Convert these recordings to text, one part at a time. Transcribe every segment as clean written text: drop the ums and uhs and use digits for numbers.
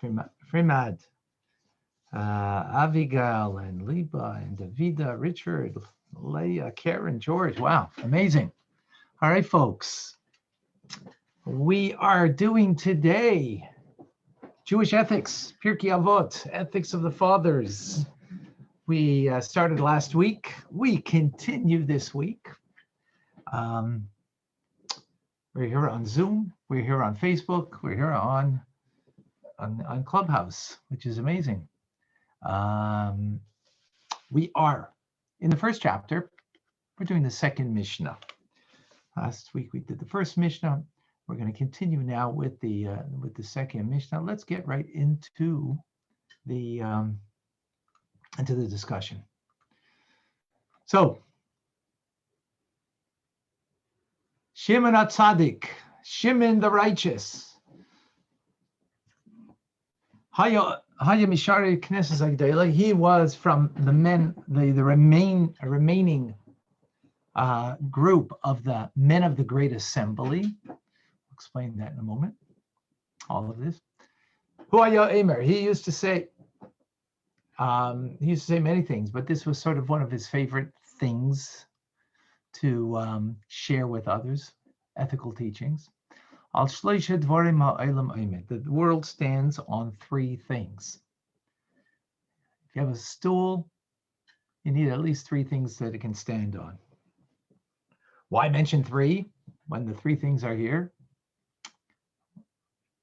Frimad, Abigail, and Liba, and Davida, Richard, Leah, Karen, George. Wow, amazing. All right, folks. We are doing today Jewish ethics, Pirkei Avot, ethics of the fathers. We started last week. We continue this week. We're here on Zoom. We're here on Facebook. We're here on Clubhouse, which is amazing. We are in the first chapter. We're doing the second Mishneh. Last week we did the first Mishneh. We're going to continue now with the second Mishneh. Let's get right into the discussion. So, Shimon HaTzadik, Shimon the Righteous. He was from the men, the remaining group of the men of the Great Assembly. I'll explain that in a moment. All of this. He used to say many things, but this was sort of one of his favorite things to share with others, ethical teachings. The world stands on three things. If you have a stool, you need at least three things that it can stand on. Why mention three when the three things are here?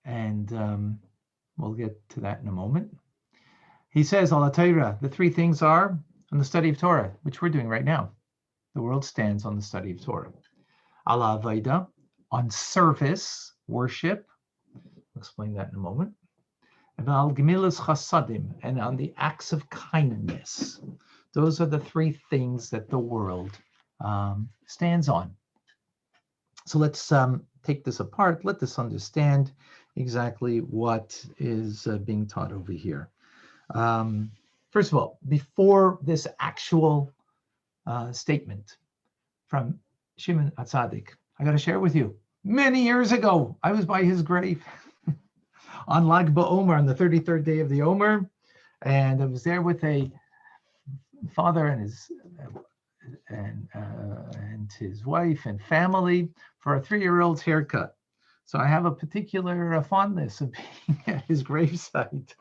And we'll get to that in a moment. He says, Al Torah, the three things are on the study of Torah, which we're doing right now. The world stands on the study of Torah. Al Avot, on service, worship. I'll explain that in a moment. And Al Gemilas Chasadim, and on the acts of kindness. Those are the three things that the world stands on. So let's take this apart. Let us understand exactly what is being taught over here. First of all, before this actual statement from Shimon HaTzadik, I got to share with you. Many years ago, I was by his grave on Lag BaOmer, on the 33rd day of the Omer, and I was there with a father and his wife and family for a 3-year-old's haircut. So I have a particular fondness of being at his gravesite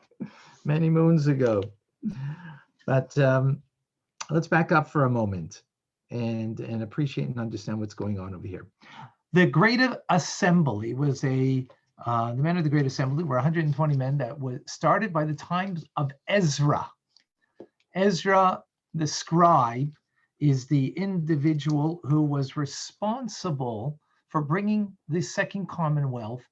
many moons ago. But let's back up for a moment and appreciate and understand what's going on over here. The Great Assembly was the men of the Great Assembly were 120 men that was started by the times of Ezra. Ezra, the scribe, is the individual who was responsible for bringing the Second Commonwealth,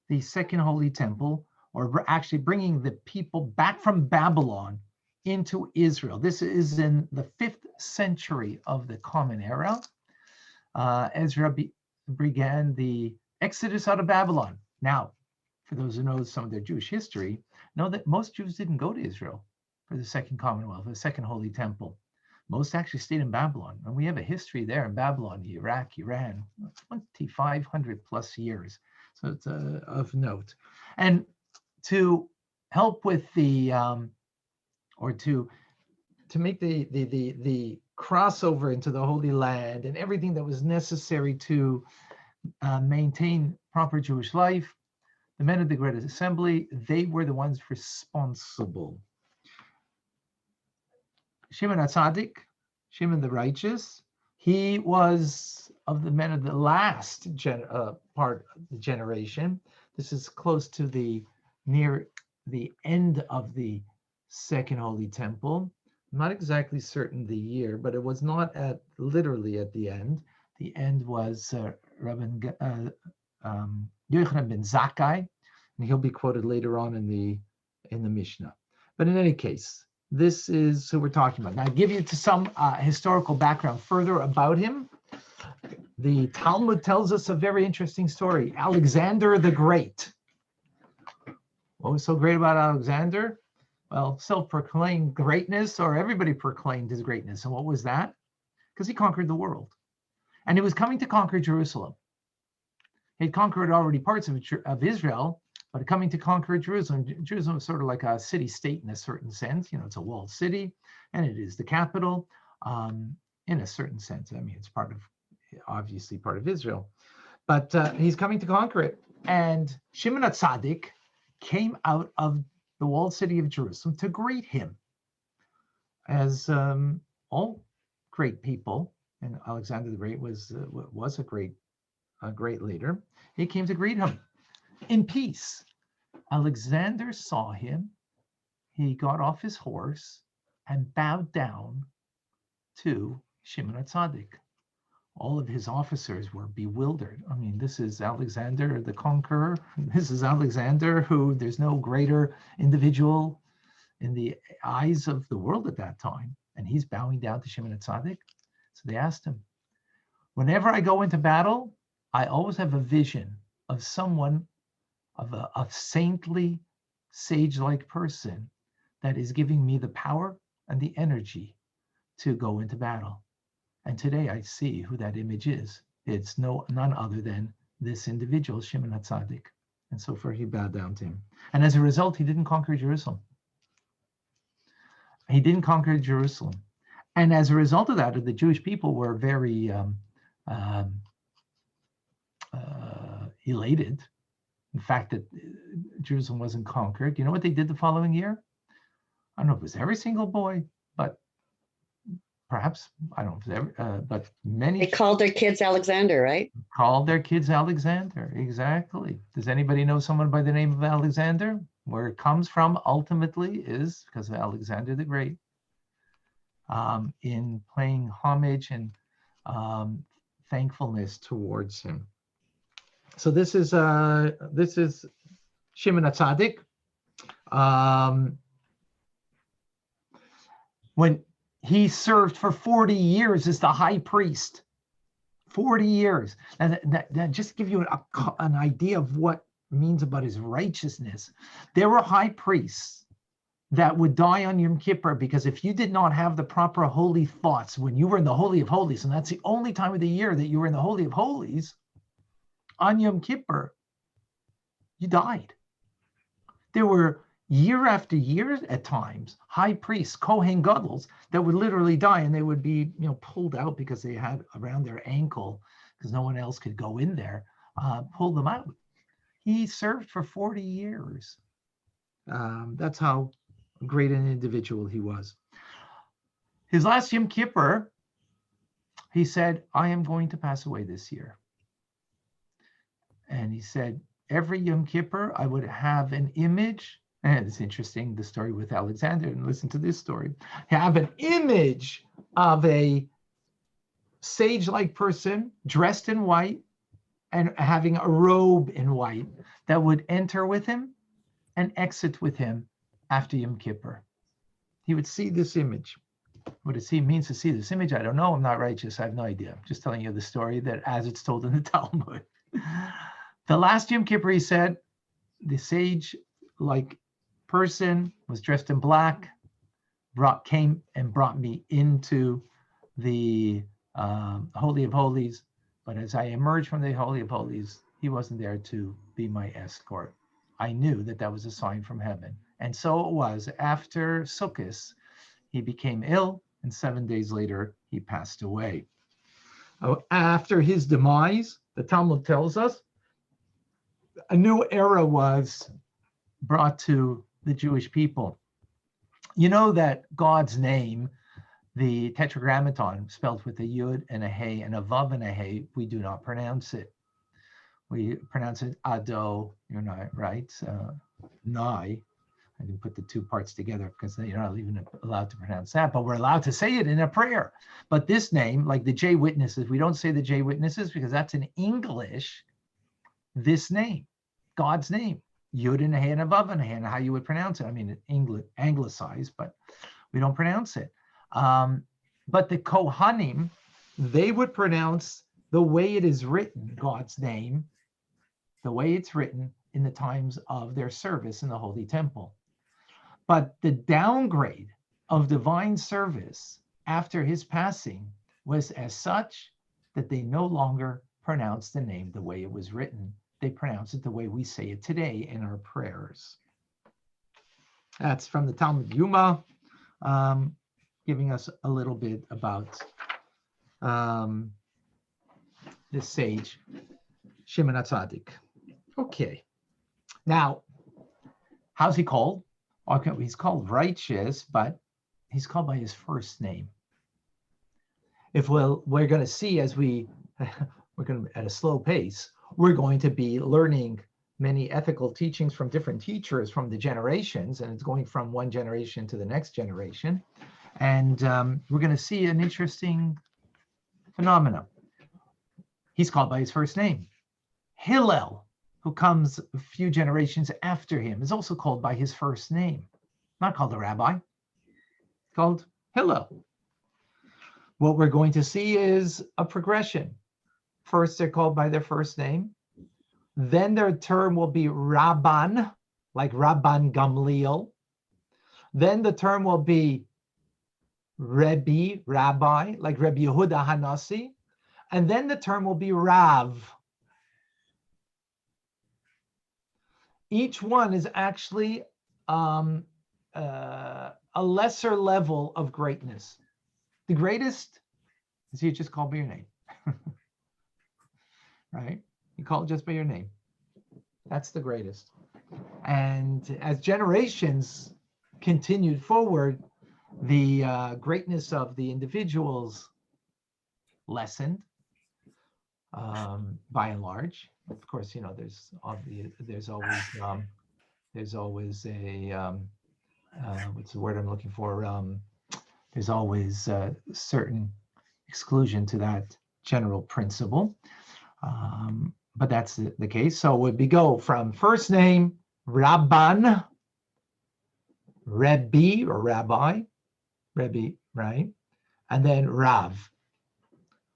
the Second Holy Temple, or actually bringing the people back from Babylon into Israel. This is in the 5th century of the Common Era. Ezra began the exodus out of Babylon. Now, for those who know some of their Jewish history, know that most Jews didn't go to Israel for the Second Commonwealth, the Second Holy Temple. Most actually stayed in Babylon. And we have a history there in Babylon, Iraq, Iran, 2,500 plus years. So it's of note. And to help with the, or to make the crossover into the Holy Land and everything that was necessary to maintain proper Jewish life, the men of the Great Assembly, they were the ones responsible. Shimon HaTzadik, Shimon the Righteous, he was of the men of the last part of the generation. This is close to near the end of the Second Holy Temple. I'm not exactly certain the year, but it was not literally at the end. The end was Rabbi Yochanan ben Zakkai, and he'll be quoted later on in the Mishnah. But in any case, this is who we're talking about. Now, I'll give you some historical background further about him. The Talmud tells us a very interesting story. Alexander the Great. What was so great about Alexander? Well, self-proclaimed greatness, or everybody proclaimed his greatness. And what was that? Because he conquered the world. And he was coming to conquer Jerusalem. He had conquered already parts of Israel, But coming to conquer Jerusalem, Jerusalem is sort of like a city-state in a certain sense. It's a walled city, and it is the capital in a certain sense. I mean, it's obviously part of Israel. But he's coming to conquer it. And Shimon HaTzadik came out of the walled city of Jerusalem to greet him. As all great people, and Alexander the Great was a great leader, he came to greet him in peace. Alexander saw him. He got off his horse and bowed down to Shimon HaTzadik. All of his officers were bewildered. I mean, this is Alexander the Conqueror. This is Alexander, who there's no greater individual in the eyes of the world at that time. And he's bowing down to Shimon HaTzadik. So they asked him, whenever I go into battle, I always have a vision of someone, of a saintly, sage-like person that is giving me the power and the energy to go into battle. And today I see who that image is. It's none other than this individual, Shimon HaTzadik. And so far he bowed down to him. And as a result, he didn't conquer Jerusalem. He didn't conquer Jerusalem. And as a result of that, the Jewish people were very elated. In fact, that Jerusalem wasn't conquered. You know what they did the following year? I don't know if it was every single boy, but perhaps, I don't know if it was but many. They called their kids Alexander, right? Called their kids Alexander, exactly. Does anybody know someone by the name of Alexander? Where it comes from ultimately is because of Alexander the Great. In paying homage and thankfulness towards him. So this is Shimon HaTzadik. When he served for 40 years as the high priest, 40 years. And that just to give you an idea of what it means about his righteousness. There were high priests that would die on Yom Kippur because if you did not have the proper holy thoughts when you were in the Holy of Holies, and that's the only time of the year that you were in the Holy of Holies, on Yom Kippur, you died. There were year after year at times, high priests, Kohen Gadol, that would literally die, and they would be pulled out because they had around their ankle, because no one else could go in there, pull them out. He served for 40 years. That's how great an individual he was. His last Yom Kippur, he said, I am going to pass away this year. And he said, every Yom Kippur, I would have an image. And it's interesting, the story with Alexander, and listen to this story. Have an image of a sage-like person dressed in white and having a robe in white that would enter with him and exit with him after Yom Kippur. He would see this image. What it means to see this image, I don't know. I'm not righteous. I have no idea. I'm just telling you the story that as it's told in the Talmud. The last Yom Kippur, he said, the sage-like person was dressed in black, came and brought me into the Holy of Holies. But as I emerged from the Holy of Holies, he wasn't there to be my escort. I knew that that was a sign from heaven. And so it was. After Sukkot, he became ill, and 7 days later, he passed away. After his demise, the Talmud tells us, a new era was brought to the Jewish people. You know that God's name, the Tetragrammaton, spelled with a Yud and a Hey and a Vav and a Hey, we do not pronounce it. We pronounce it Ado, you're not right, Nai. I didn't put the two parts together because you're not even allowed to pronounce that, but we're allowed to say it in a prayer. But this name, like the J witnesses, we don't say the J witnesses because that's in English, this name, God's name, Yud and a Hey and a Vav and a Hey, and how you would pronounce it. I mean, anglicized, but we don't pronounce it. But the Kohanim, they would pronounce the way it is written, God's name, the way it's written in the times of their service in the Holy Temple. But the downgrade of divine service after his passing was as such that they no longer pronounced the name the way it was written they pronounce it the way we say it today in our prayers. That's from the Talmud Yuma, giving us a little bit about this sage, Shimon HaTzadik. Okay. Now, how's he called? Okay, he's called righteous, but he's called by his first name. If we're going to see as we're going to, at a slow pace, we're going to be learning many ethical teachings from different teachers from the generations, and it's going from one generation to the next generation. And we're going to see an interesting phenomenon. He's called by his first name. Hillel, who comes a few generations after him, is also called by his first name. Not called a rabbi, called Hillel. What we're going to see is a progression. First, they're called by their first name. Then their term will be Rabban, like Rabban Gamliel. Then the term will be Rebbe, rabbi, like Rebbe Yehuda Hanasi. And then the term will be Rav. Each one is actually a lesser level of greatness. The greatest is you just call by your name, right? You call it just by your name. That's the greatest. And as generations continued forward, the greatness of the individuals lessened by and large. Of course, you know, there's always a what's the word I'm looking for? There's always a certain exclusion to that general principle. But that's the case. So we go from first name, Rabban, Rebbe or Rabbi, Rebbe, right? And then Rav.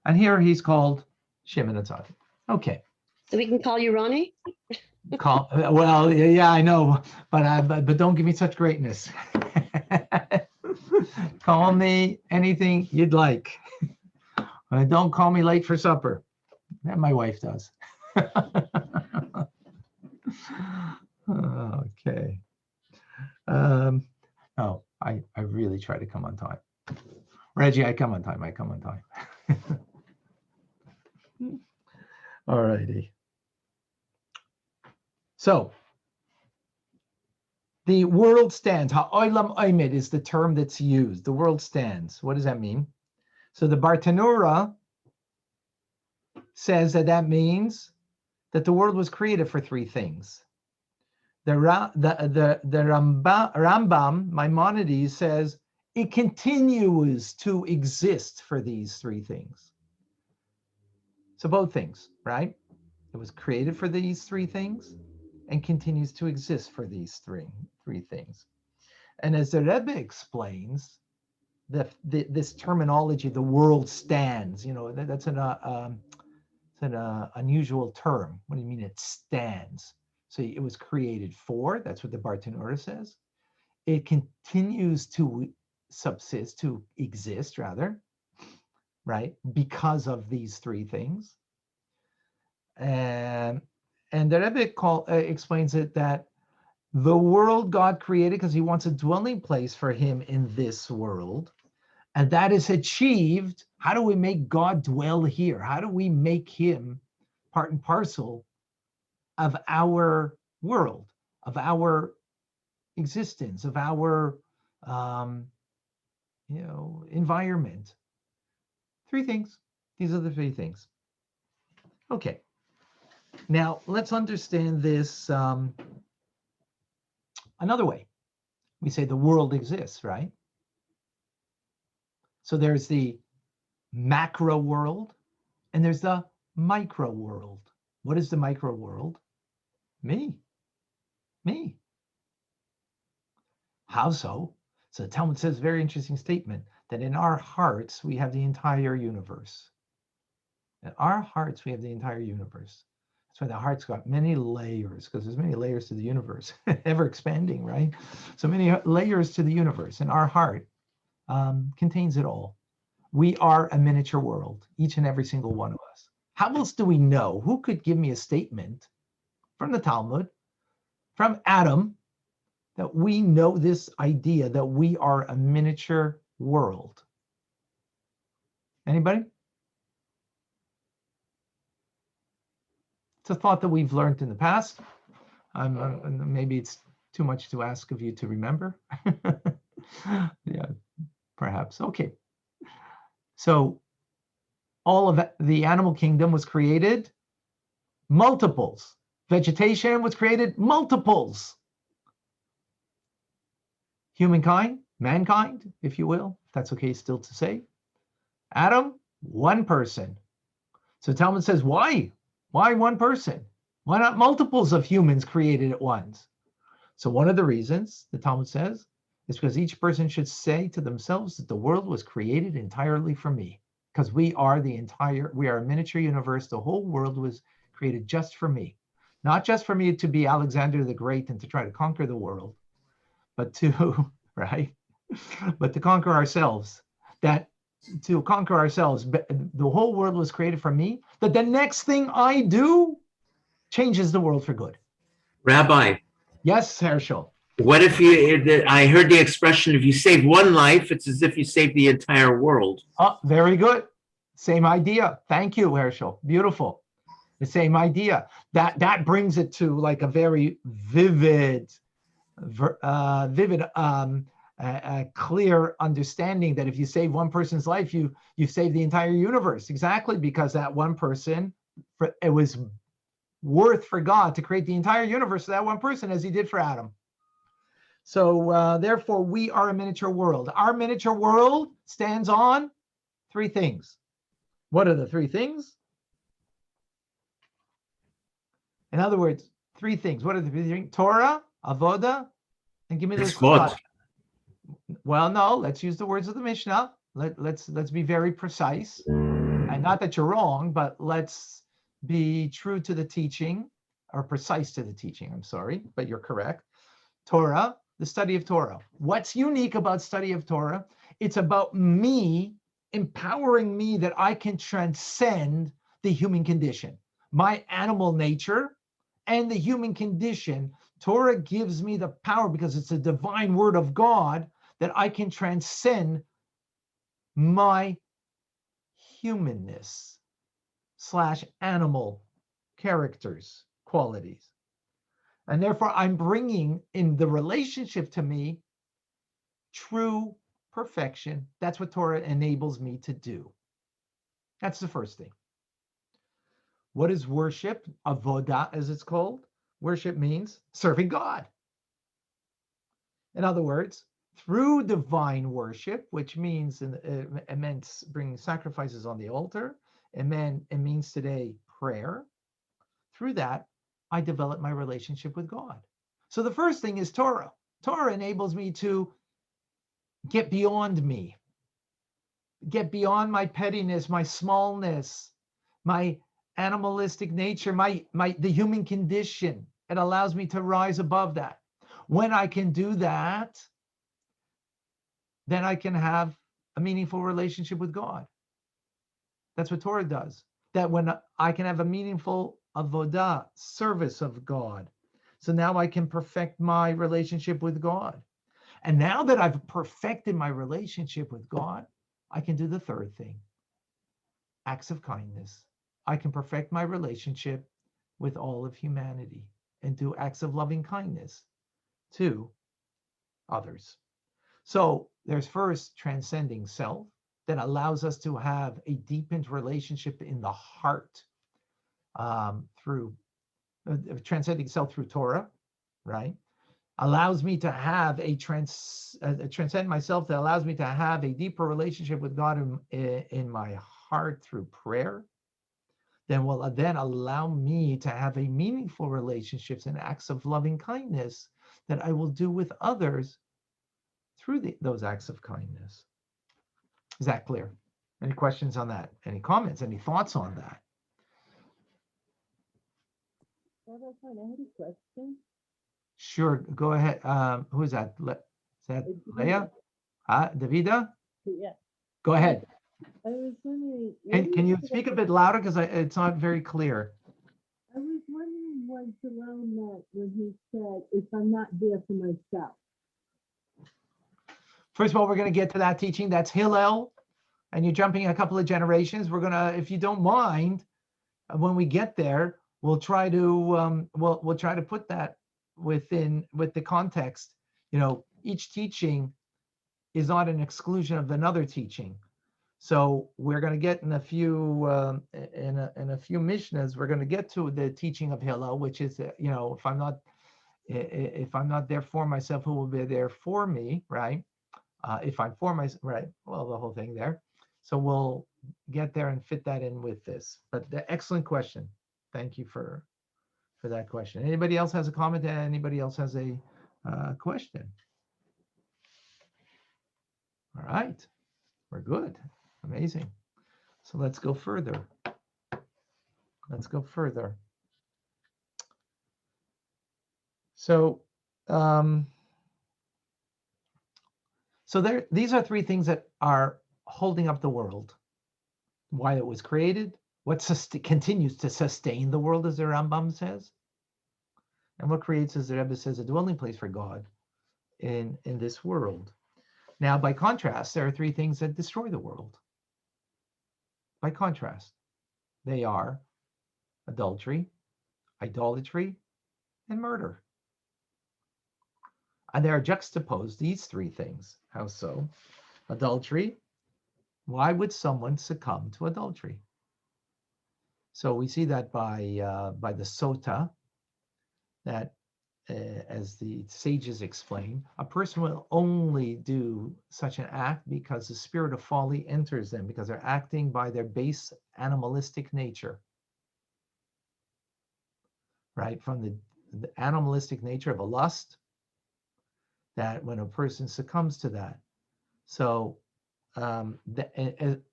And here he's called Shimon HaTzadik. Okay. So we can call you Ronnie? Well, yeah, I know, but don't give me such greatness. Call me anything you'd like. Don't call me late for supper. That my wife does. Okay. Oh, I really try to come on time. Reggie, I come on time. All righty. So, the world stands. Ha'olam oimed is the term that's used. The world stands. What does that mean? So the Bartanura says that means that the world was created for three things. The Rambam, Maimonides, says it continues to exist for these three things. So both things, right? It was created for these three things and continues to exist for these three things. And as the Rebbe explains, this terminology, the world stands, you know, that's an unusual term. What do you mean it stands? So it was created for, that's what the Bartanura says. It continues to subsist, to exist rather, right? Because of these three things. And the Rebbe explains it that the world God created because he wants a dwelling place for him in this world. And that is achieved. How do we make God dwell here? How do we make him part and parcel of our world, of our existence, of our environment? Three things. These are the three things. Okay. Now let's understand this another way. We say the world exists, right? So there's the macro world and there's the micro world. What is the micro world? Me. How so? So the Talmud says a very interesting statement that in our hearts, we have the entire universe. In our hearts, we have the entire universe. That's why the heart's got many layers, because there's many layers to the universe, ever expanding, right? So many layers to the universe, and our heart contains it all. We are a miniature world, each and every single one of us. How else do we know? Who could give me a statement from the Talmud, from Adam, that we know this idea that we are a miniature world. Anybody? It's a thought that we've learned in the past. Maybe it's too much to ask of you to remember. Yeah, perhaps. Okay. So all of the animal kingdom was created multiples. Vegetation was created multiples. Humankind, mankind, if you will, if that's okay still to say. Adam, one person. So Talmud says, why? Why one person? Why not multiples of humans created at once? So one of the reasons, the Talmud says, is because each person should say to themselves that the world was created entirely for me. Because we are a miniature universe. The whole world was created just for me. Not just for me to be Alexander the Great and to try to conquer the world, but to, right? But to conquer ourselves. To conquer ourselves. The whole world was created for me. That the next thing I do changes the world for good. Rabbi, Yes, Herschel. what if I heard the expression, if you save one life, it's as if you saved the entire world. Oh, very good. Same idea. Thank you, Herschel. Beautiful. The same idea. That brings it to like a very vivid, clear understanding that if you save one person's life, you save the entire universe. Exactly, because that one person, it was worth for God to create the entire universe for that one person, as he did for Adam. So therefore, we are a miniature world. Our miniature world stands on three things. What are the three things? In other words, three things. What are the three things? Torah, Avoda, and give me those. Well, no, let's use the words of the Mishneh. Let's be very precise. And not that you're wrong, but let's be true to the teaching, or precise to the teaching. I'm sorry, but you're correct. Torah, the study of Torah. What's unique about study of Torah? It's about me, empowering me that I can transcend the human condition, my animal nature and the human condition. Torah gives me the power, because it's a divine word of God, that I can transcend my humanness / animal characters, qualities. And therefore, I'm bringing in the relationship to me true perfection. That's what Torah enables me to do. That's the first thing. What is worship? Avodah, as it's called. Worship means serving God. In other words, through divine worship, which means it meant bringing sacrifices on the altar, it means today prayer. Through that, I develop my relationship with God. So the first thing is Torah. Torah enables me to get beyond me, get beyond my pettiness, my smallness, my animalistic nature, the human condition. It allows me to rise above that. When I can do that, then I can have a meaningful relationship with God. That's what Torah does. That when I can have a meaningful avodah, service of God. So now I can perfect my relationship with God. And now that I've perfected my relationship with God, I can do the third thing, acts of kindness. I can perfect my relationship with all of humanity and do acts of loving kindness to others. So there's first transcending self that allows us to have a deepened relationship in the heart through transcending self through Torah, right? Allows me to have transcend myself, that allows me to have a deeper relationship with God in my heart through prayer. Then will then allow me to have a meaningful relationships and acts of loving kindness that I will do with others through those acts of kindness. Is that clear? Any questions on that? Any comments? Any thoughts on that? I had a question. Sure, go ahead. Who is that? Is that Leah? Davida? Yeah. Go ahead. I was wondering. Can you speak a bit louder, because it's not very clear? I was wondering was around that when he said, if I'm not there for myself? First of all, we're going to get to that teaching. That's Hillel, and you're jumping a couple of generations. We're going to, if you don't mind, when we get there, we'll try to we'll try to put that with the context. Each teaching is not an exclusion of another teaching. So we're going to get in a few in a few Mishnahs, we're going to get to the teaching of Hillel, which is if I'm not there for myself, who will be there for me, right? If I'm for myself, right? Well, the whole thing there. So we'll get there and fit that in with this. But the excellent question. Thank you for that question. Anybody else has a comment? Anybody else has a question? All right, we're good. Amazing. So let's go further. So, these are three things that are holding up the world. Why it was created, what continues to sustain the world, as the Rambam says, and what creates, as the Rebbe says, a dwelling place for God in this world. Now, by contrast, there are three things that destroy the world. By contrast, they are adultery, idolatry, and murder. And they are juxtaposed, these three things. How so? Adultery. Why would someone succumb to adultery? So we see that by the Sota, that as the sages explain, a person will only do such an act because the spirit of folly enters them, because they're acting by their base animalistic nature, right? From the animalistic nature of a lust, that when a person succumbs to that. So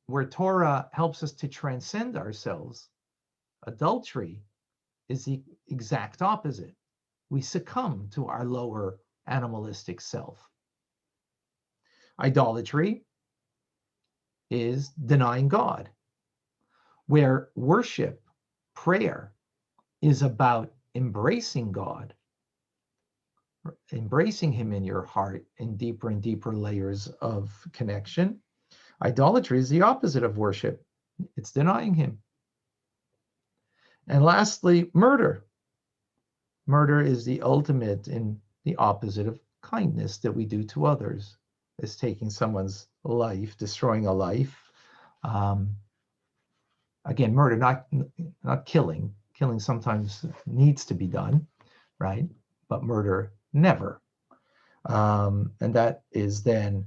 where Torah helps us to transcend ourselves, adultery is the exact opposite. We succumb to our lower animalistic self. Idolatry is denying God, where worship, prayer, is about embracing God, embracing him in your heart in deeper and deeper layers of connection. Idolatry is the opposite of worship. It's denying him. And lastly, murder. Murder is the ultimate in the opposite of kindness that we do to others. It's taking someone's life, destroying a life. Again, murder, not killing. Killing sometimes needs to be done, right? But murder, never. And that is then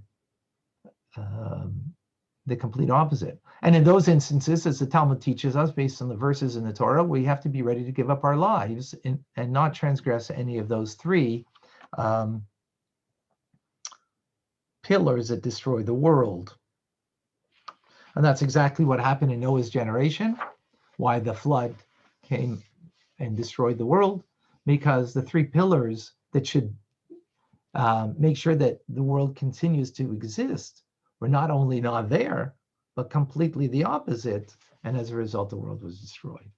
the complete opposite. And in those instances, as the Talmud teaches us, based on the verses in the Torah, we have to be ready to give up our lives and not transgress any of those three pillars that destroy the world. And that's exactly what happened in Noah's generation, why the flood came and destroyed the world, because the three pillars that should make sure that the world continues to exist were not only not there, but completely the opposite. And as a result, the world was destroyed.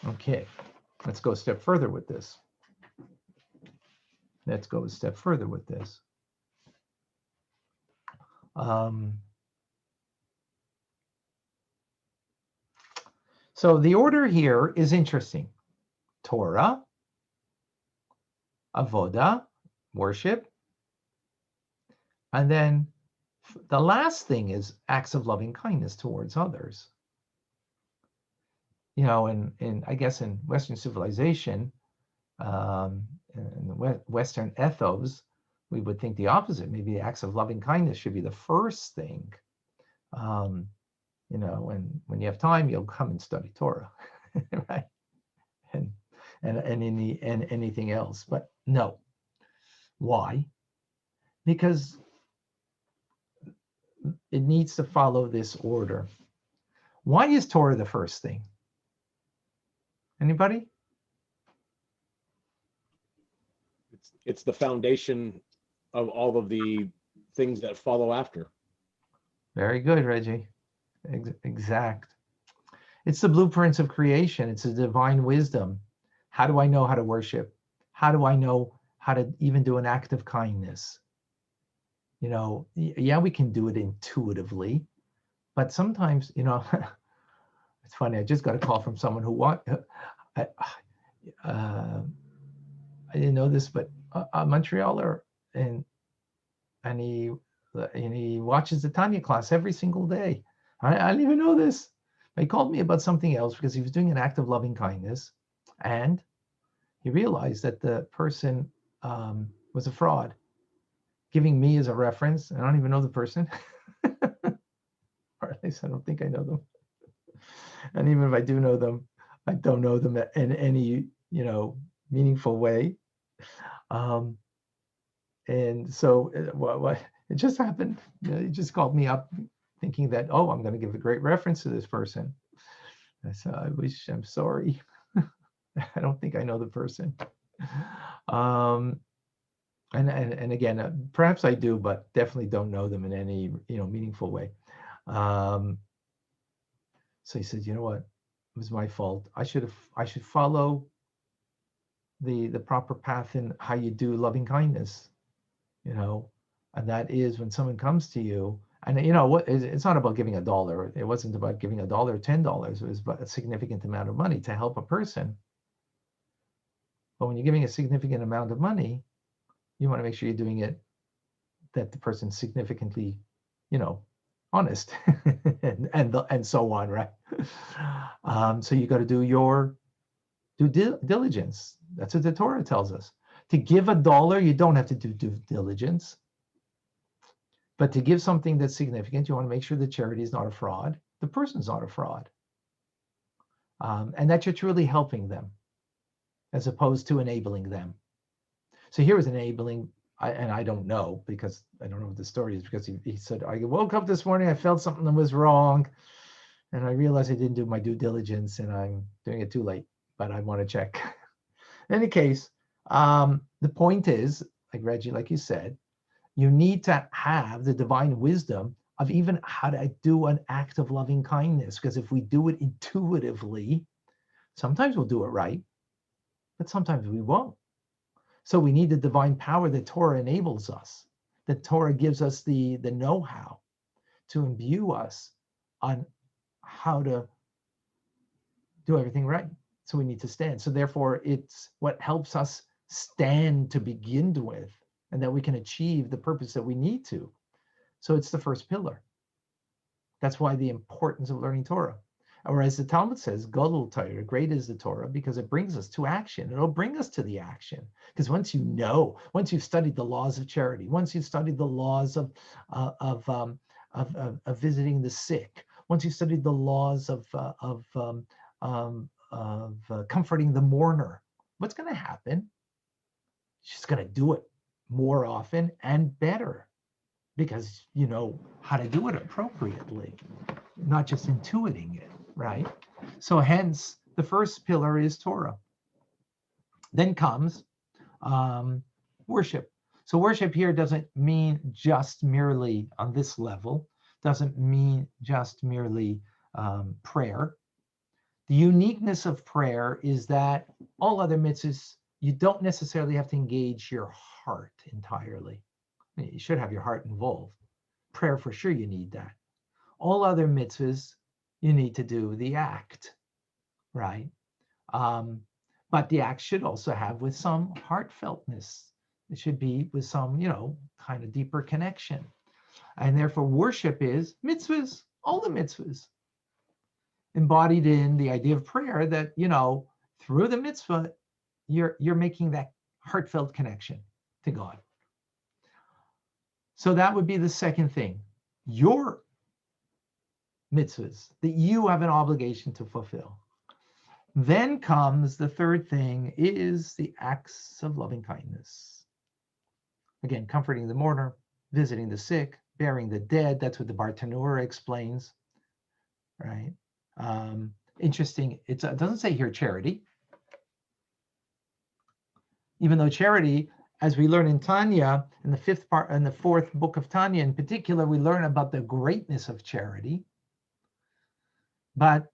Okay, let's go a step further with this. So the order here is interesting. Torah, Avodah, worship, and then the last thing is acts of loving kindness towards others. In I guess in Western civilization, in Western ethos, we would think the opposite. Maybe the acts of loving kindness should be the first thing. When you have time, you'll come and study Torah, right? And anything else, but no. Why? Because it needs to follow this order. Why is Torah the first thing? Anybody? It's the foundation of all of the things that follow after. Very good, Reggie. Exact. It's the blueprints of creation. It's a divine wisdom. How do I know how to worship? How do I know how to even do an act of kindness? You know, yeah, we can do it intuitively, but sometimes, you know, it's funny. I just got a call from someone who I, uh, I didn't know this, but a Montrealer, and he watches the Tanya class every single day. I didn't even know this. He called me about something else because he was doing an act of loving kindness, and he realized that the person was a fraud, giving me as a reference. I don't even know the person, or at least I don't think I know them. And even if I do know them, I don't know them in any, you know, meaningful way. And so what it just happened, you know, he just called me up thinking that, oh, I'm going to give a great reference to this person. I said, I'm sorry. I don't think I know the person. And again, perhaps I do, but definitely don't know them in any, you know, meaningful way. So he said, you know what, it was my fault. I should follow the proper path in how you do loving kindness, you know, and that is when someone comes to you, and you know what, it's not about giving $1. It wasn't about giving $1 or $10. It was about a significant amount of money to help a person. But when you're giving a significant amount of money, you want to make sure you're doing it that the person's significantly, you know, honest and so on, right? So you got to do your due diligence. That's what the Torah tells us. To give $1, you don't have to do due diligence. But to give something that's significant, you want to make sure the charity is not a fraud. The person's not a fraud. And that you're truly helping them as opposed to enabling them. So here was enabling, and I don't know because I don't know what the story is, because he said, I woke up this morning, I felt something that was wrong, and I realized I didn't do my due diligence and I'm doing it too late, but I want to check. In any case, the point is, like Reggie, like you said, you need to have the divine wisdom of even how to do an act of loving kindness, because if we do it intuitively, sometimes we'll do it right, but sometimes we won't. So we need the divine power that Torah enables us. That Torah gives us the know-how to imbue us on how to do everything right. So we need to stand. So therefore, it's what helps us stand to begin with, and that we can achieve the purpose that we need to. So it's the first pillar. That's why the importance of learning Torah. Or as the Talmud says, Gadol Torah, great is the Torah, because it brings us to action. It'll bring us to the action. Because once you know, once you've studied the laws of charity, once you've studied the laws of visiting the sick, once you've studied the laws of comforting the mourner, what's going to happen? She's going to do it more often and better, because you know how to do it appropriately, not just intuiting it, right? So hence, the first pillar is Torah. Then comes worship. So worship here doesn't mean just merely on this level, doesn't mean just merely prayer. The uniqueness of prayer is that all other mitzvahs, you don't necessarily have to engage your heart entirely. I mean, you should have your heart involved. Prayer, for sure, you need that. All other mitzvahs, you need to do the act, right? But the act should also have with some heartfeltness. It should be with some, you know, kind of deeper connection. And therefore, worship is mitzvahs, all the mitzvahs, embodied in the idea of prayer, that, you know, through the mitzvah, you're making that heartfelt connection to God. So that would be the second thing. Your mitzvahs that you have an obligation to fulfill. Then comes the third thing, is the acts of loving kindness. Again, comforting the mourner, visiting the sick, burying the dead. That's what the Bartanura explains, right? Interesting. It doesn't say here charity, even though charity, as we learn in Tanya, in the fifth part, in the fourth book of Tanya in particular, we learn about the greatness of charity. But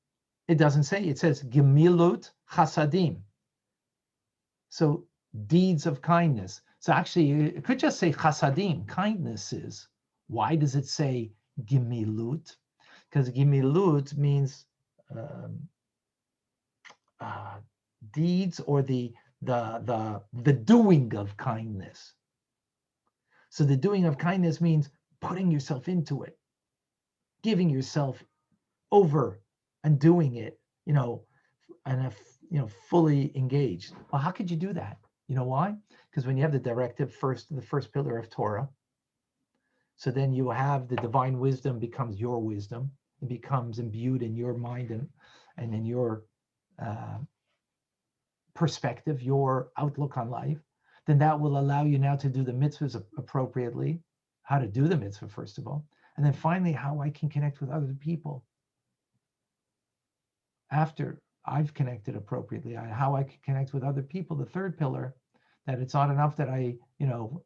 It doesn't say. It says gemilut chasadim. So deeds of kindness. So actually, it could just say chasadim, kindnesses. Why does it say gemilut? Because gemilut means deeds or the doing of kindness. So the doing of kindness means putting yourself into it, giving yourself over and doing it, and fully engaged. Well, how could you do that? You know why? Because when you have the directive the first pillar of Torah, so then you have the divine wisdom becomes your wisdom. It becomes imbued in your mind and in your perspective, your outlook on life. Then that will allow you now to do the mitzvahs appropriately, how to do the mitzvah, first of all. And then finally, how I can connect with other people. After I've connected appropriately, how I can connect with other people, the third pillar, that it's not enough that I,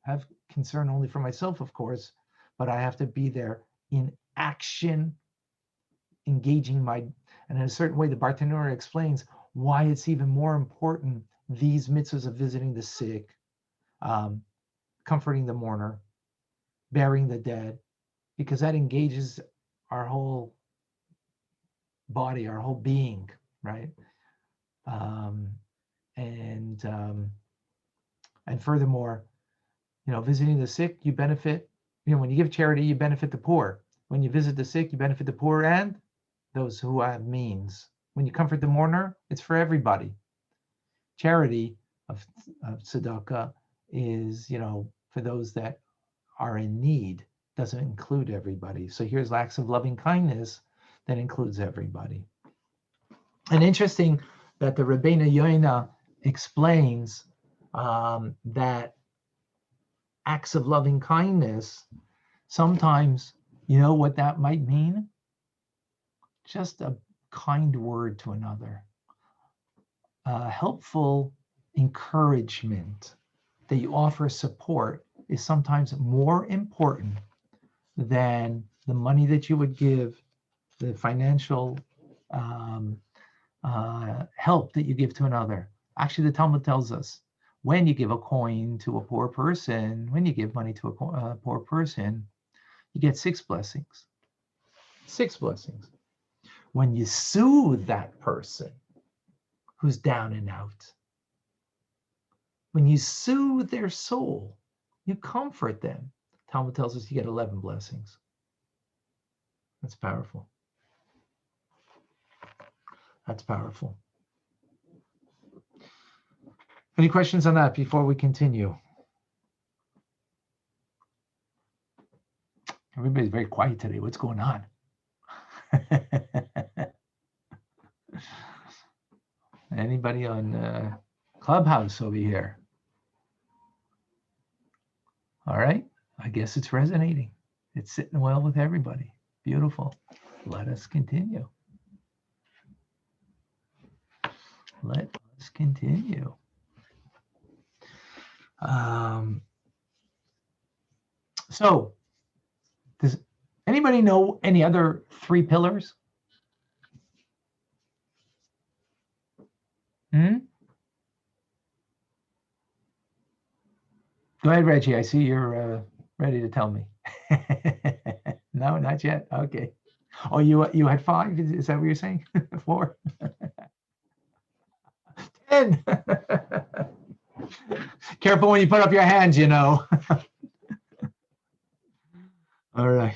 have concern only for myself, of course, but I have to be there in action, engaging and in a certain way, the Bartanura explains why it's even more important, these mitzvahs of visiting the sick, comforting the mourner, burying the dead, because that engages our whole body, our whole being, right? And furthermore, visiting the sick, you benefit. When you give charity, you benefit the poor. When you visit the sick, you benefit the poor and those who have means. When you comfort the mourner, it's for everybody. Charity of tzedakah is, for those that are in need, doesn't include everybody. So here's acts of loving kindness that includes everybody. And interesting that the Rebbeinu Yoina explains that acts of loving kindness, sometimes, what that might mean? Just a kind word to another, helpful encouragement that you offer support is sometimes more important than the money that you would give, the financial help that you give to another. Actually, the Talmud tells us, when you give a coin to a poor person, when you give money to a poor person, you get 6 blessings. 6 blessings. When you soothe that person who's down and out, when you soothe their soul, you comfort them, Talmud tells us you get 11 blessings. That's powerful. That's powerful. Any questions on that before we continue? Everybody's very quiet today. What's going on? Anybody on Clubhouse over here? All right. I guess it's resonating. It's sitting well with everybody. Beautiful. Let us continue. Let us continue. So, does anybody know any other 3 pillars? Go ahead, Reggie. I see you're ready to tell me. No, not yet. Okay. Oh, you had 5? Is that what you're saying? 4? 10. Careful when you put up your hands, All right.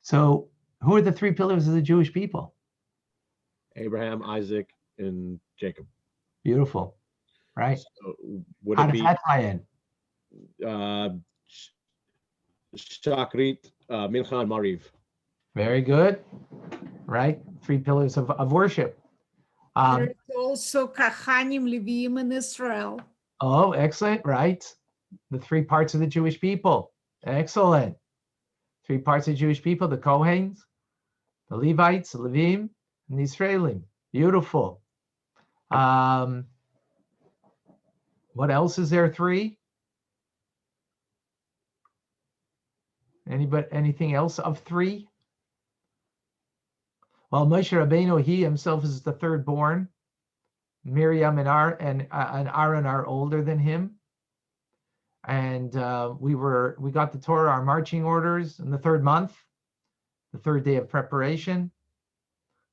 So, who are the 3 pillars of the Jewish people? Abraham, Isaac, and Jacob. Beautiful. Right? So would How it does be that tie in? Shakrit, Mincha, and Mariv? Very good. Right? 3 pillars of worship. There's also Kahanim, Levim, and Israel. Oh, excellent. Right. The 3 parts of the Jewish people. Excellent. 3 parts of the Jewish people, the Kohens, the Levites, the Levim, and the Israelim. Beautiful. What else is there? 3? Anything else of 3? While Moshe Rabbeinu, he himself is the third born. Miriam and Aaron are older than him. And we got the Torah, our marching orders, in the third month, the third day of preparation.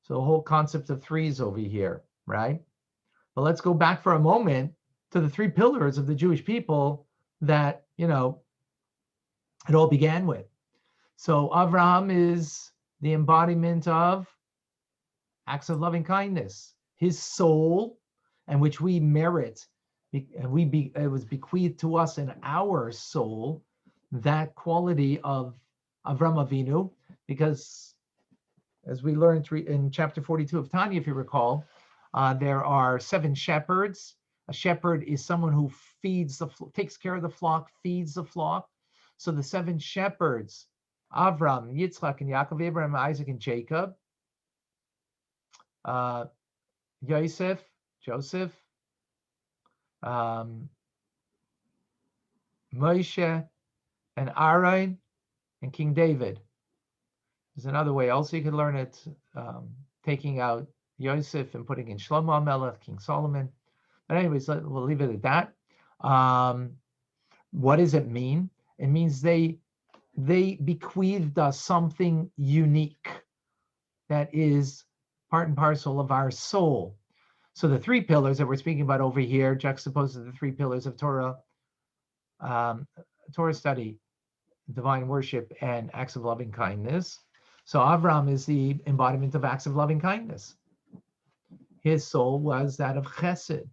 So the whole concept of threes over here, right? But let's go back for a moment to the three pillars of the Jewish people that, it all began with. So Avraham is the embodiment of acts of loving kindness. His soul, and which we merit, it was bequeathed to us in our soul, that quality of Avraham Avinu, because as we learned in chapter 42 of Tanya, if you recall, there are 7 shepherds. A shepherd is someone who takes care of the flock, feeds the flock. So the 7 shepherds, Avram, Yitzchak, and Yaakov, Abraham, Isaac, and Jacob, Joseph, Moshe, and Aaron, and King David. There's another way also you could learn it, taking out Yosef and putting in Shlomo HaMelech, King Solomon. But anyways, we'll leave it at that. What does it mean? It means they bequeathed us something unique that is part and parcel of our soul. So the 3 pillars that we're speaking about over here, juxtaposed to the 3 pillars of Torah, Torah study, divine worship, and acts of loving kindness. So Avram is the embodiment of acts of loving kindness. His soul was that of chesed,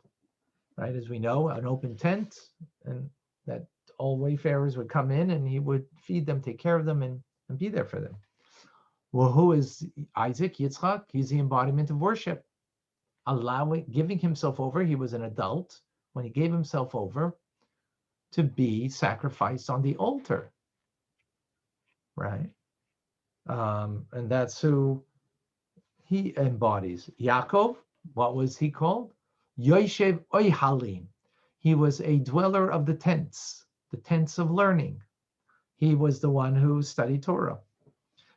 right? As we know, an open tent, and that all wayfarers would come in and he would feed them, take care of them, and be there for them. Well, who is Isaac, Yitzchak? He's the embodiment of worship. Giving himself over. He was an adult when he gave himself over to be sacrificed on the altar, right? And that's who he embodies. Yaakov, what was he called? Yoshev Oihalim. He was a dweller of the tents of learning. He was the one who studied Torah.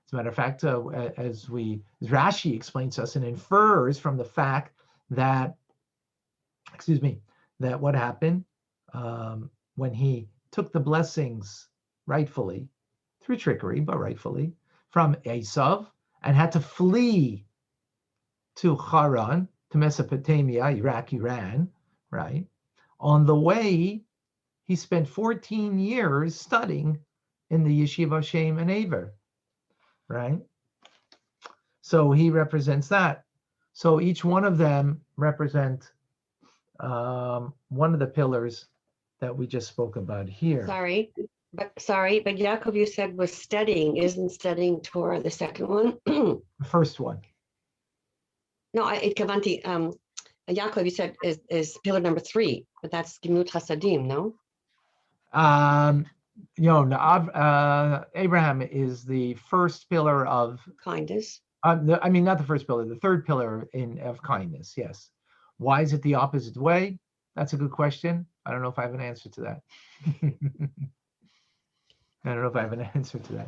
As a matter of fact, as Rashi explains to us and infers from the fact that what happened when he took the blessings rightfully, through trickery, but rightfully, from Esav, and had to flee to Haran, to Mesopotamia, Iran, right? On the way, he spent 14 years studying in the Yeshiva Shem and Aver, right? So he represents that. So each one of them represent one of the pillars that we just spoke about here. Sorry, but Yaakov, you said was studying. Isn't studying Torah the second one? The first one. No, Kavanti, Yaakov, you said is pillar number 3, but that's Gemut Hasadim, no? Abraham is the first pillar of Kindness. not the first pillar, the third pillar of kindness. Yes. Why is it the opposite way? That's a good question. I don't know if I have an answer to that.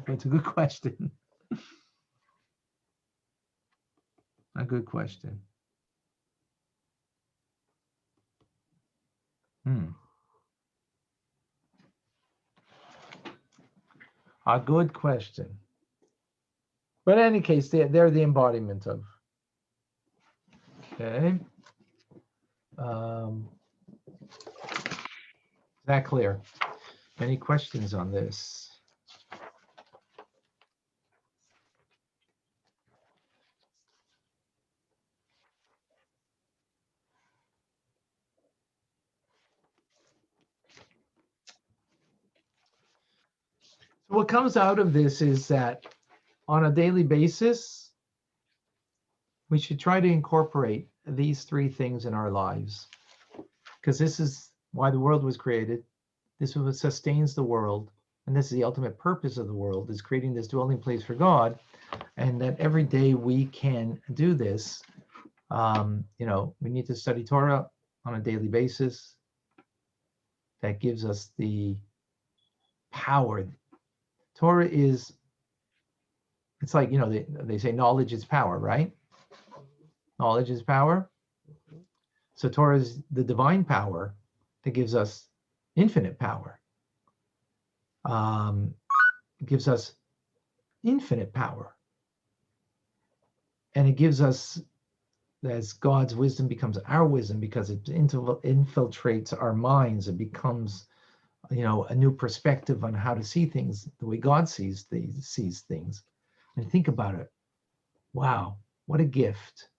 But it's a good question. A good question. A good question. But in any case, they're the embodiment of. Okay. Is that clear? Any questions on this? So what comes out of this is that on a daily basis, we should try to incorporate these 3 things in our lives, because this is why the world was created. This is what sustains the world, and this is the ultimate purpose of the world, is creating this dwelling place for God, and that every day we can do this. We need to study Torah on a daily basis. That gives us the power. Torah is It's like, they say knowledge is power, right? Knowledge is power. So Torah is the divine power that gives us infinite power. It gives us infinite power. And it gives us, as God's wisdom becomes our wisdom, because it infiltrates our minds, it becomes, a new perspective on how to see things the way God sees things. And think about it. Wow, what a gift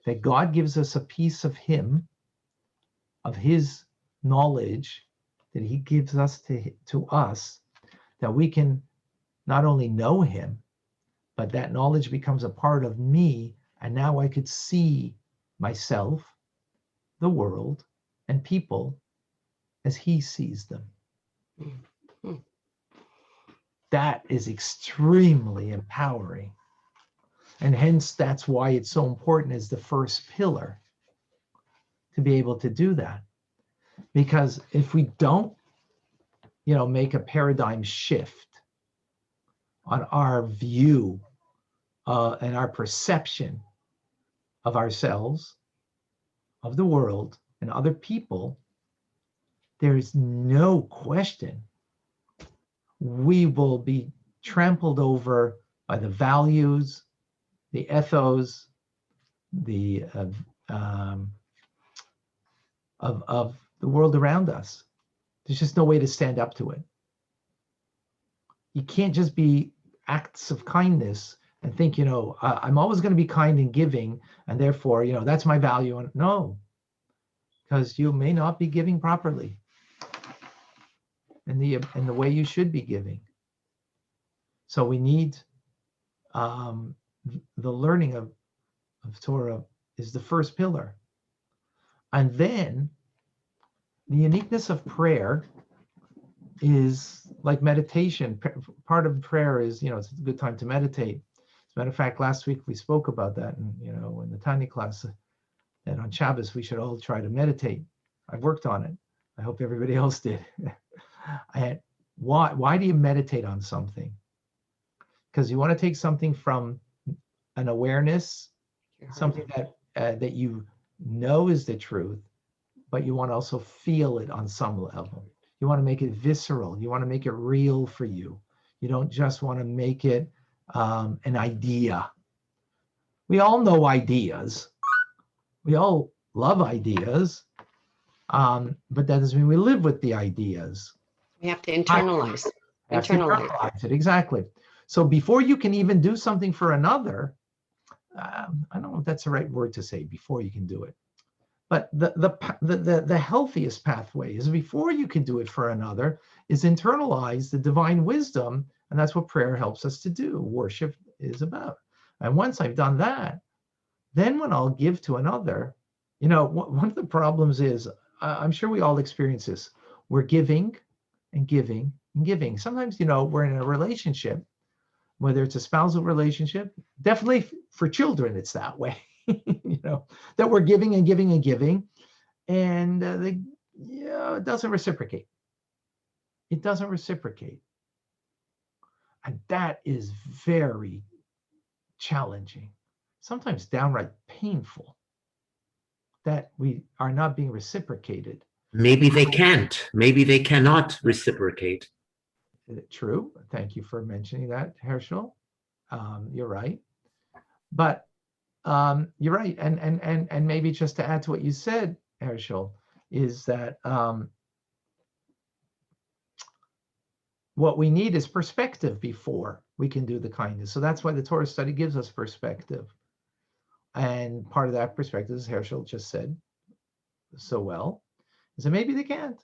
that God gives us a piece of him, of his knowledge that he gives us to us, that we can not only know him, but that knowledge becomes a part of me. And now I could see myself, the world, and people as he sees them. Mhm. That is extremely empowering. And hence, that's why it's so important as the first pillar to be able to do that. Because if we don't, make a paradigm shift on our view and our perception of ourselves, of the world, and other people, there is no question we will be trampled over by the values, the ethos, the of the world around us. There's just no way to stand up to it. You can't just be acts of kindness and think, I'm always going to be kind and giving, and therefore, that's my value. And no, because you may not be giving properly in the way you should be giving. So we need the learning of Torah is the first pillar. And then the uniqueness of prayer is like meditation. Part of prayer is, it's a good time to meditate. As a matter of fact, last week we spoke about that, and in the Tanya class, that on Shabbos we should all try to meditate. I've worked on it. I hope everybody else did. Why do you meditate on something? Because you want to take something from an awareness, something that you know is the truth, but you want to also feel it on some level. You want to make it visceral. You want to make it real for you. You don't just want to make it an idea. We all know ideas. We all love ideas, but that doesn't mean we live with the ideas. We have to internalize. Have to internalize it, exactly. So before you can even do something for another, I don't know if that's the right word to say, before you can do it. But the healthiest pathway is, before you can do it for another, is internalize the divine wisdom. And that's what prayer helps us to do. Worship is about. And once I've done that, then when I'll give to another, one of the problems is, I'm sure we all experience this. We're giving and giving and giving. Sometimes, we're in a relationship, whether it's a spousal relationship, definitely for children, it's that way. That we're giving and giving and giving, and it doesn't reciprocate. It doesn't reciprocate. And that is very challenging, sometimes downright painful, that we are not being reciprocated. Maybe they can't. Maybe they cannot reciprocate. True. Thank you for mentioning that, Herschel. You're right. But you're right, and maybe just to add to what you said, Herschel, is that what we need is perspective before we can do the kindness. So that's why the Torah study gives us perspective, and part of that perspective, as Herschel just said so well, is that maybe they can't.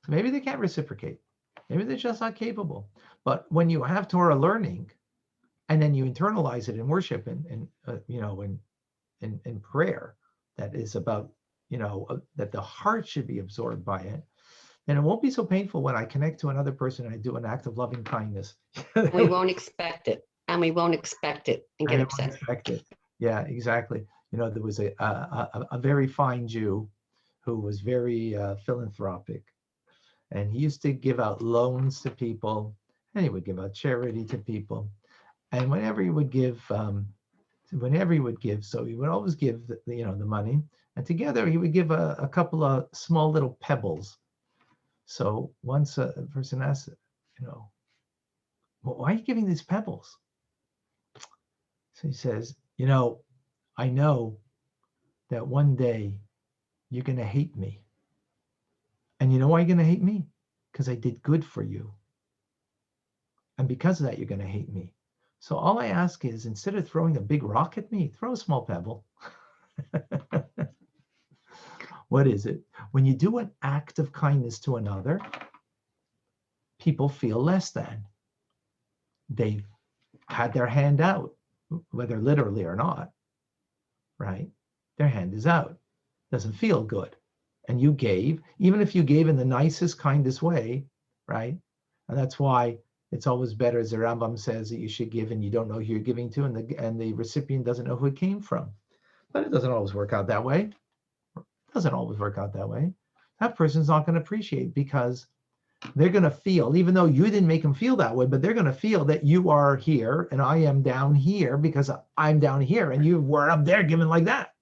Maybe they can't reciprocate. Maybe they're just not capable. But when you have Torah learning, and then you internalize it in worship and in prayer, that is about, that the heart should be absorbed by it, then it won't be so painful when I connect to another person and I do an act of loving kindness. We won't expect it. And we won't expect it and get upset. Yeah, exactly. There was a very fine Jew who was very philanthropic. And he used to give out loans to people. and he would give out charity to people. And whenever he would give, so he would always give the money, and together he would give a couple of small little pebbles. So once a person asked, well, why are you giving these pebbles? So he says, I know that one day you're going to hate me. And you know why you're going to hate me? Because I did good for you. And because of that, you're going to hate me. So all I ask is, instead of throwing a big rock at me, throw a small pebble. What is it? When you do an act of kindness to another, people feel less than. They've had their hand out, whether literally or not, right? Their hand is out. Doesn't feel good. And you gave, even if you gave in the nicest, kindest way, right? And that's why it's always better, as the Rambam says, that you should give and you don't know who you're giving to, and the recipient doesn't know who it came from. But it doesn't always work out that way. That person's not going to appreciate, because they're going to feel, even though you didn't make them feel that way, but they're going to feel that you are here and I am down here because I'm down here and you were up there giving like that.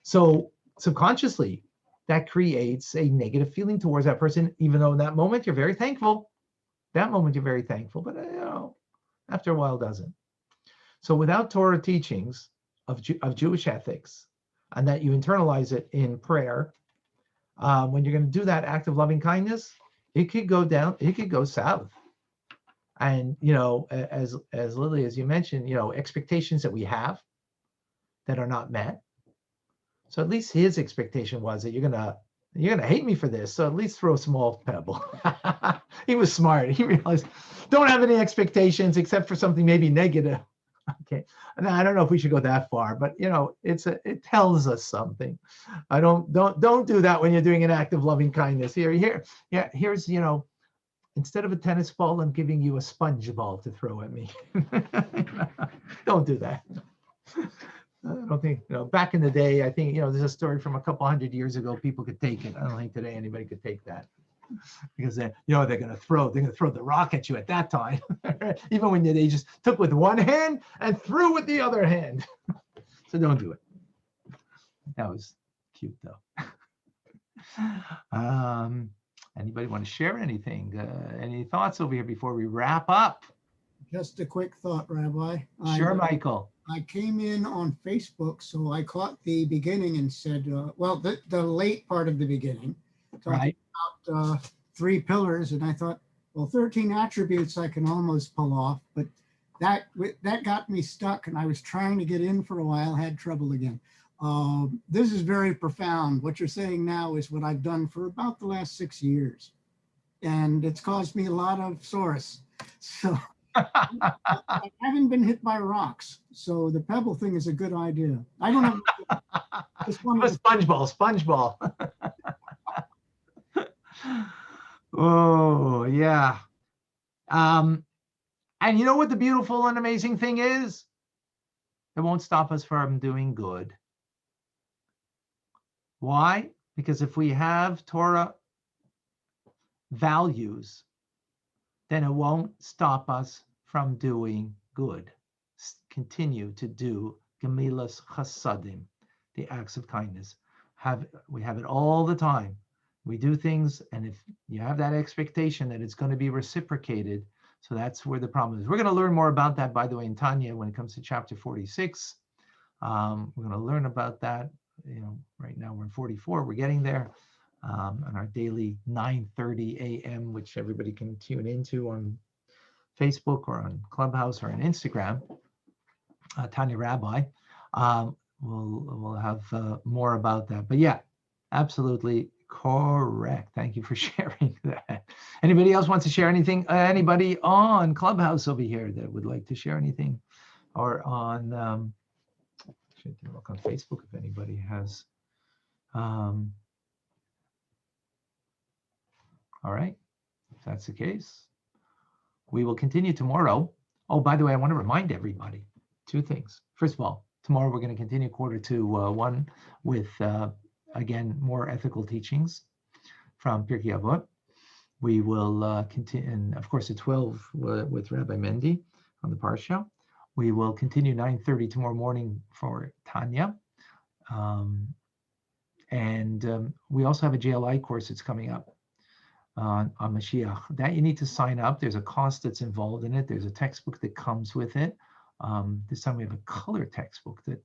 So subconsciously, that creates a negative feeling towards that person, even though in that moment you're very thankful. But after a while, doesn't. So without Torah teachings of Jewish ethics, and that you internalize it in prayer, when you're going to do that act of loving kindness, it could go down, it could go south. And as Lily, as you mentioned, expectations that we have that are not met. So at least his expectation was that you're gonna hate me for this, so at least throw a small pebble. He was smart. He realized, don't have any expectations except for something maybe negative. Okay, and I don't know if we should go that far, but it tells us something. Don't do that when you're doing an act of loving kindness. Here's instead of a tennis ball, I'm giving you a sponge ball to throw at me. Don't do that. I don't think, back in the day, I think, there's a story from a couple 100 years ago, people could take it. I don't think today anybody could take that, because they're going to throw the rock at you at that time. Even when they just took with one hand and threw with the other hand. So don't do it. That was cute though. Anybody want to share anything? Any thoughts over here before we wrap up? Just a quick thought, Rabbi. Sure, Michael. I came in on Facebook, so I caught the beginning and said, the late part of the beginning, talking about 3 pillars, and I thought, 13 attributes I can almost pull off, but that got me stuck, and I was trying to get in for a while, had trouble again. This is very profound. What you're saying now is what I've done for about the last 6 years, and it's caused me a lot of solace. So I haven't been hit by rocks, so the pebble thing is a good idea. I don't have just one sponge ball. Oh yeah. And you know what the beautiful and amazing thing is? It won't stop us from doing good. Why? Because if we have Torah values, then it won't stop us from doing good. Continue to do gemilas chasadim, the acts of kindness. We have it all the time. We do things, and if you have that expectation that it's going to be reciprocated, so that's where the problem is. We're going to learn more about that, by the way, in Tanya when it comes to chapter 46. We're going to learn about that. Right now we're in 44. We're getting there. On our daily 9:30 a.m., which everybody can tune into on Facebook or on Clubhouse or on Instagram, Tanya Rabbi. We'll have more about that. But yeah, absolutely correct. Thank you for sharing that. Anybody else wants to share anything? Anybody on Clubhouse over here that would like to share anything, or on should look on Facebook if anybody has. All right, if that's the case, we will continue tomorrow. Oh, by the way, I want to remind everybody 2 things. First of all, tomorrow we're going to continue quarter 1 with, again, more ethical teachings from Pirkei Avot. We will continue, and of course at 12 with Rabbi Mendy on the Parsha. We will continue 9:30 tomorrow morning for Tanya. We also have a JLI course that's coming up on Mashiach. That you need to sign up. There's a cost that's involved in it. There's a textbook that comes with it. This time we have a color textbook that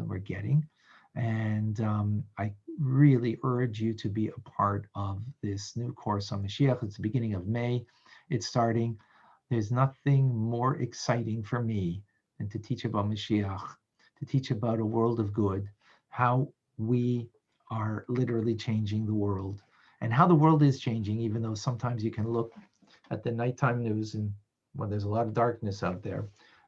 we're getting. And I really urge you to be a part of this new course on Mashiach. It's the beginning of May. It's starting. There's nothing more exciting for me than to teach about Mashiach, to teach about a world of good, how we are literally changing the world, and how the world is changing, even though sometimes you can look at the nighttime news and well, there's a lot of darkness out there.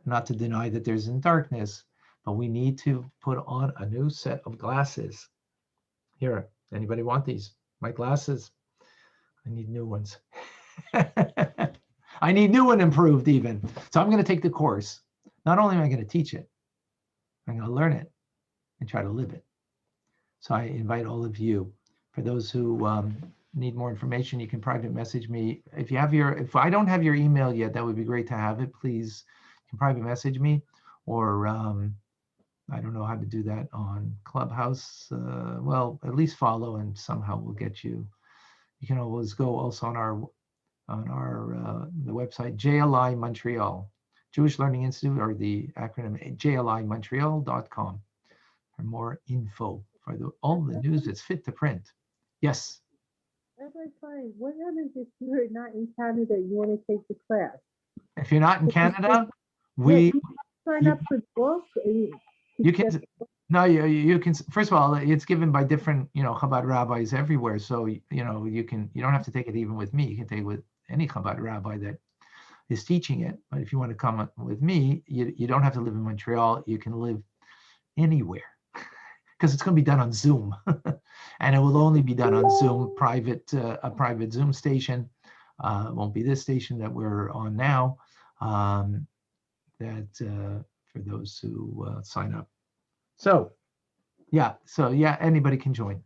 Not to deny that there's darkness, but we need to put on a new set of glasses. Here, anybody want these? My glasses? I need new ones. I need new and improved even. So I'm going to take the course. Not only am I going to teach it, I'm going to learn it and try to live it. So I invite all of you, for those who need more information, you can private message me. If I don't have your email yet, that would be great to have it. Please, you can private message me, or I don't know how to do that on Clubhouse. Well, at least follow and somehow we'll get you. You can always go also on our the website, JLI Montreal, Jewish Learning Institute, or the acronym JLIMontreal.com for more info, for all the news that's fit to print. Yes. That's fine. What happens if you're not in Canada? You want to take the class? If you're not in Canada, Sign up for the book. You can. No, you can. First of all, it's given by different, Chabad rabbis everywhere. So you don't have to take it even with me. You can take it with any Chabad rabbi that is teaching it. But if you want to come with me, you don't have to live in Montreal. You can live anywhere, because it's going to be done on Zoom, and it will only be done on Zoom, a private Zoom station. It won't be this station that we're on now. For those who sign up. So anybody can join.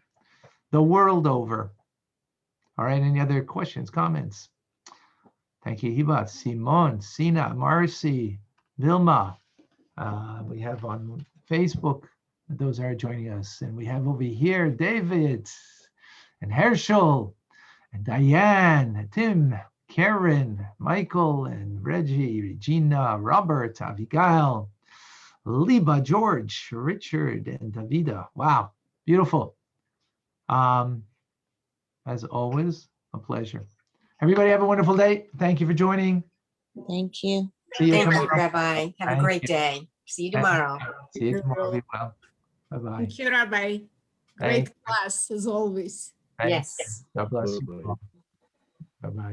The world over. All right, any other questions, comments? Thank you, Hibat, Simon, Sina, Marcy, Vilma. We have on Facebook, those are joining us. And we have over here, David, and Herschel, and Diane, Tim, Karen, Michael, and Reggie, Regina, Robert, Abigail, Liba, George, Richard, and Davida. Wow, beautiful. As always, a pleasure. Everybody have a wonderful day. Thank you for joining. Thank you. See you Thank tomorrow. you, Rabbi. Have a great day. See you tomorrow. See you tomorrow. Be well. Bye-bye. Thank you, Rabbi. Great class as always. Thanks. Yes. God bless you. Bye-bye.